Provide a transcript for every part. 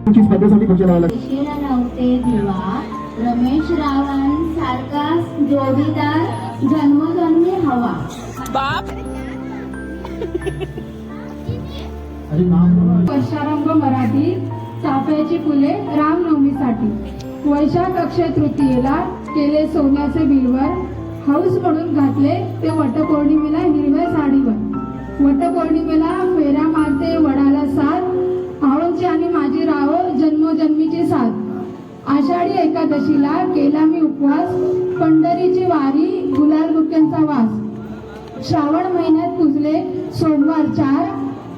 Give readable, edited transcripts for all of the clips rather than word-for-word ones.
स्पर्धेसाठी खुर्ची लावायला शिर नव्हते दिवा रमेश रावण सारखा जोडीदार जन्मजन्मी हवा. बाप वर्षारंभ मराठी चाफ्याची फुले रामनवमीसाठी. वैशाख अक्षय तृतीयेला केले सोन्याचे बिलवर, हौस म्हणून घातले ते वटपौर्णिमेला हिरव्या साडीवर. वटपौर्णिमेला फेऱ्या मारते वडाला साथ, आळूची आणि माझी राहो जन्मोजन्मीची साथ. आषाढी एकादशीला केला मी उपवास, पंढरीची वारी गुलाल बुक्यांचा वास. श्रावण महिन्यात पुजले सोमवार 4,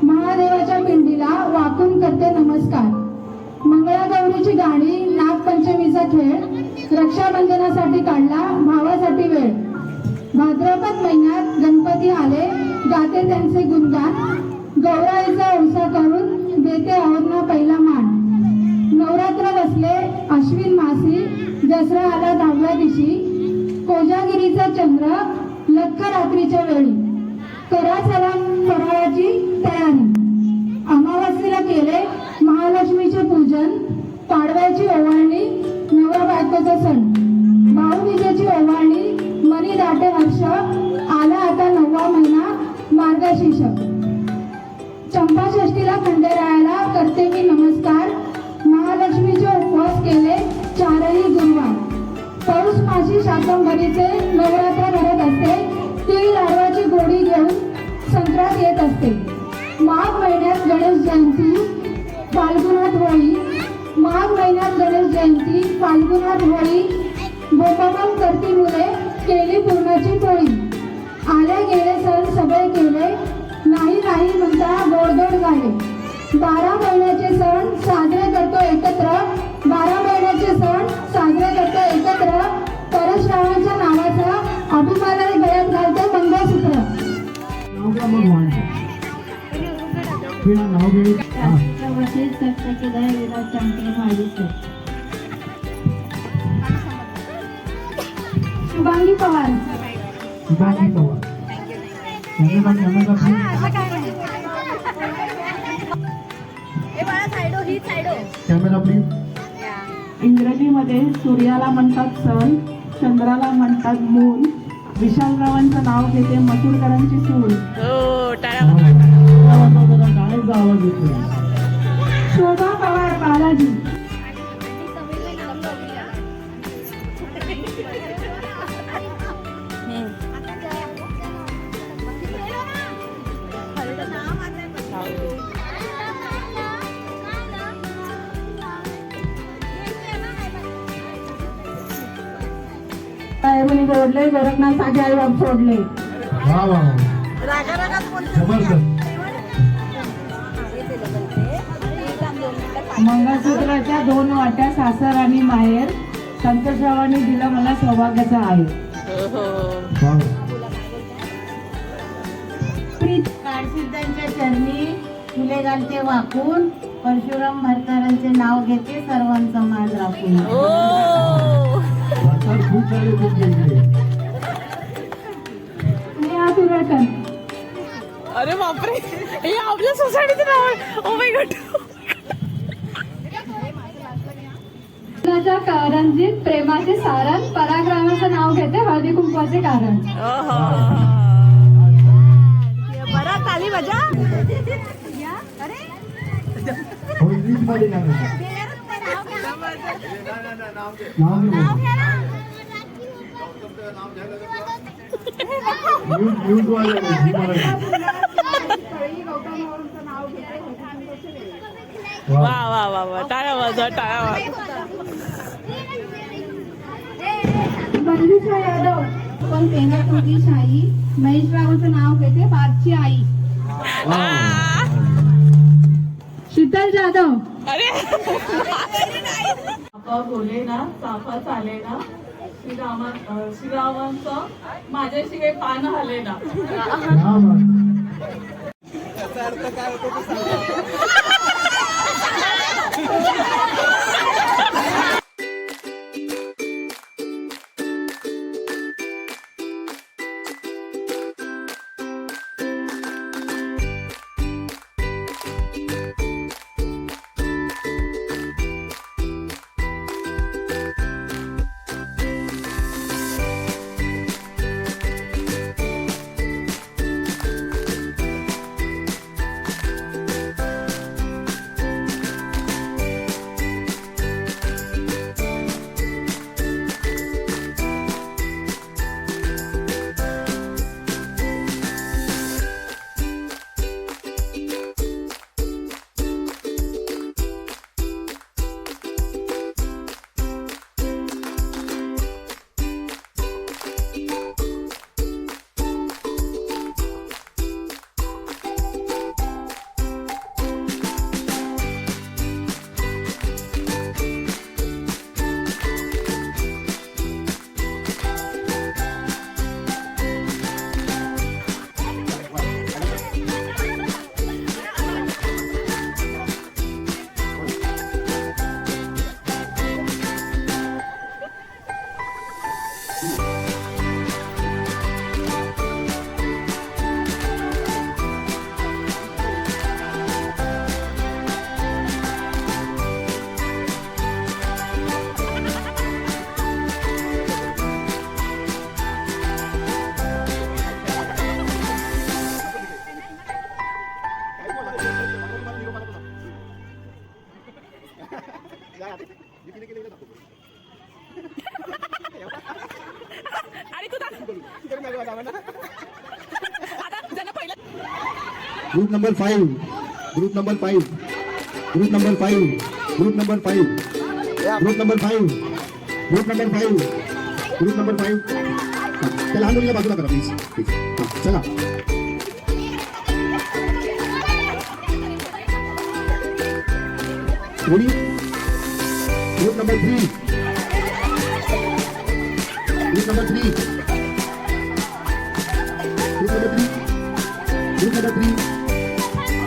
महादेवाच्या पिंडीला वाकून करते नमस्कार. मंगळागौरीची गाणी नागपंचमीचा खेळ, रक्षाबंधनासाठी काढला भावासाठी वेळ. भाद्रपद महिन्यात गणपती आले गाते त्यांचे गुणगान, गौराईचा औसा करून देते औरणा पहिला मान. नवरात्र बसले अश्विन मासी, दसरा आला 10व्या दिवशी, कोजागिरीचा चंद्र लख्ख रात्रीच्या वेळी. करा चला फराळाची तयारी, अमावास्येला केले महालक्ष्मीचे पूजन, पाडव्याची ओवाळणी नवरा बायकोचा सण. भाऊबीजेची ओवाळणी मनी दाटे हर्ष, आला आता 9वा महिना मार्गशीर्ष. चंपाषष्ठीला खंडेरायाला करते मी नमस्कार, महालक्ष्मीचे उपवास केले 4ही गुरुवार. पौष मासी शाकंभरीचे नवरात्र भरत असते, तिळ लाडवाची गोडी घेऊन संक्रांत येत असते. माघ महिन्यात गणेश जयंती फाल्गुनात होळी, माघ महिन्यात गणेश जयंती फाल्गुनात होळी. बोंबाबोंब करती मुले केली पूर्णाची पोळी. आले गेले सण सगळे केले, नाही नाही म्हणता गोडधोड झाले. 12 महिन्याचे सण साजरे करतो एकत्र, 12 महिन्याचे सण साजरे करतो एकत्र. परशुरामाच्या नावाचा अभिमानाने गळ्यात घालते मंगळसूत्र. राष्ट्रवादी चकचकीदार विराज चंपे माळीचे. शुभांगी पवार. Camera please. इंग्रजीमध्ये सूर्याला म्हणतात सन, चंद्राला म्हणतात मून. विशालरावांचं नाव घेते मथुरकरांची सून. गाण्याचा आवाज येतो. शोभा पवार बालाजी. साहेबांनी जोडले गोरखनाथसाठी आई बाप सोडले. वा वा जबरदस्त. मंगळसूत्राच्या 2 वाट्या सासर आणि माहेर, संतोषरावांनी दिला मला सौभाग्याचा आहे. काळसिद्धांच्या चरणी फुले घालते वाकून, परशुराम भरकरांचे नाव घेते सर्वांचा मान राखून. खूप सारे खूप वेगळे. अरे बापरे, हे आपल्या सोसायटीचं नाव आहे. Oh my God. रणजित प्रेमाचे सारण, पराक्रमाचं नाव घेते हळदी कुंकवाचे कारण. बरा ताली बजा. हो, इंग्लिशमध्ये नाव आहे. न्यूज वाले वा वा वा वा, टाळ्या वाजवा, टाळ्या वाजवा. बंधुशा यादव. पण पेनात होती शाही, महेश रावांचं नाव घेते बादची आई. शीतल जाधव. अरे चाफा बोले ना, चाफा चाले ना, श्रीरामांचं माझ्याशी काही पान हले ना. त्याचा अर्थ काय होतो आणि तू आता ज्यांना पहिलं group number 5 group number 5 group number 5 group number 5 group number 5 group number 5 group number 5 त्या लहान मुलीला बाजूला करा प्लीज चला ready group number 3 group number 3 group number 3 group number 3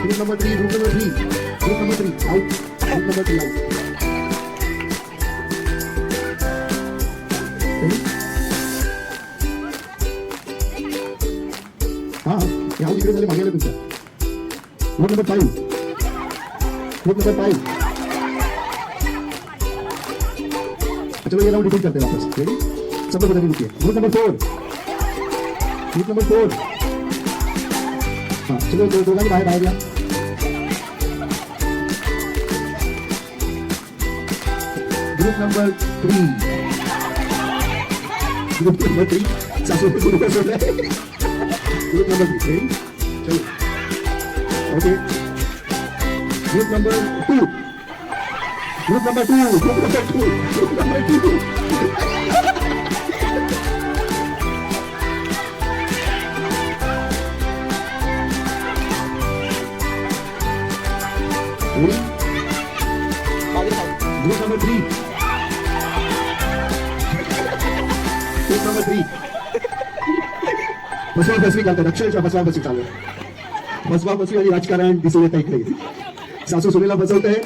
group number 3 group number 3 group number 3 out group number 3 out हाँ यहाँ इकडे झाले मागे तुमच्या ग्रुप नंबर 5 ग्रुप नंबर 5 चलो ये राउंड रिपीट करते हैं वापस रेडी सब लोग रुकिए ग्रुप नंबर 4 ग्रुप नंबर 4 हाँ चलो दोघांनी बाहेर बाहेर या ग्रुप नंबर 3 ग्रुप नंबर 3 सासू ग्रुप नंबर 3 चलो okay group number 2 group number 2 group number 2 group number 2 group number 3 group number 3 फसवा फसवी करतात अक्षरशः फसवा फसवी चालू फसवा फसवी आणि राजकारण दिसून येतं इकडे सासू सुनेला फसवत आहे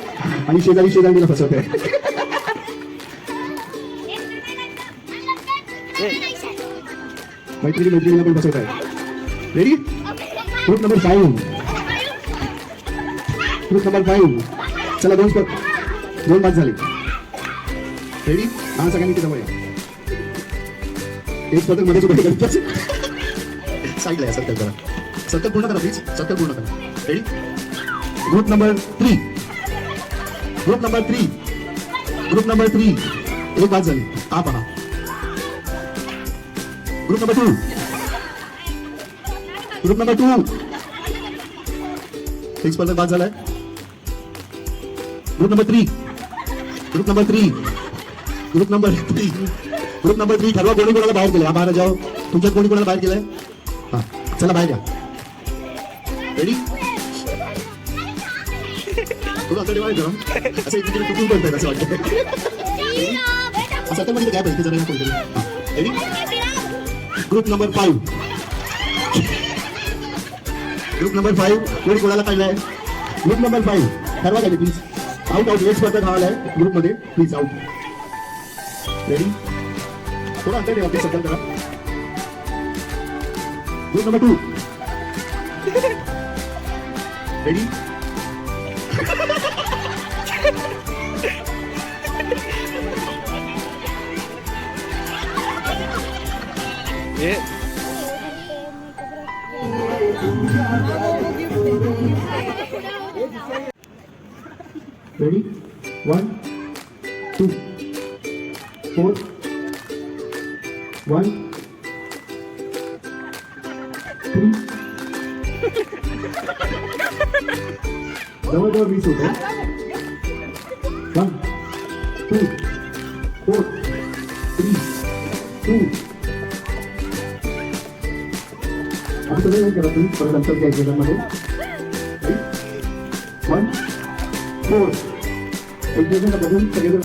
आणि शेजारी शेजारीला फसवत आहे मैत्रिणी मैत्रिणीला पण फसवत आहे ready group number 5 group number 5 चला दोन बाद झाले रेडी हा सगळ्यांनी तिथे जवळ या एक पदक मध्ये सुद्धा साईडला या सर्कल करा सर्कल पूर्ण करा प्लीज सर्कल पूर्ण करा ready group number 3 group number 3 group number 3 एक बाद झाली हा पहा ग्रुप नंबर 2 ग्रुप नंबर 2 एक स्पर्धक बाद झालाय group number 3 group number 3 group number 3 group number 3 ठरवा कोणी कोणाला बाहेर गेलं बाहेर जाओ तुमच्यात कोणी कोणाला बाहेर गेलंय हा चला बाहेर या रेडी तुला असं डिवाइड करा असं इकडे कुठून बोलताय असं वाटतं असं तर काय पाहिजे जरा कोणतरी ready group number 5 group number 5 कोणी कोणाला काढलाय ग्रुप नंबर 5 ठरवा काय प्लीज आउट आउट एक स्पर्धक हा आलाय ग्रुप मध्ये प्लीज आउट रेडी थोडा अंतर ठेवा सर्कल करा ग्रुप नंबर 2 रेडी Ready? 1, 2, 4, 1, 3. जवळजवळ 20 होतं 1, 2, 4, 3, 2. आता सगळे नाही करा तुम्ही परत अंतर घ्यायचं याच्यामध्ये 1, 4 एक जण बघून सगळेजण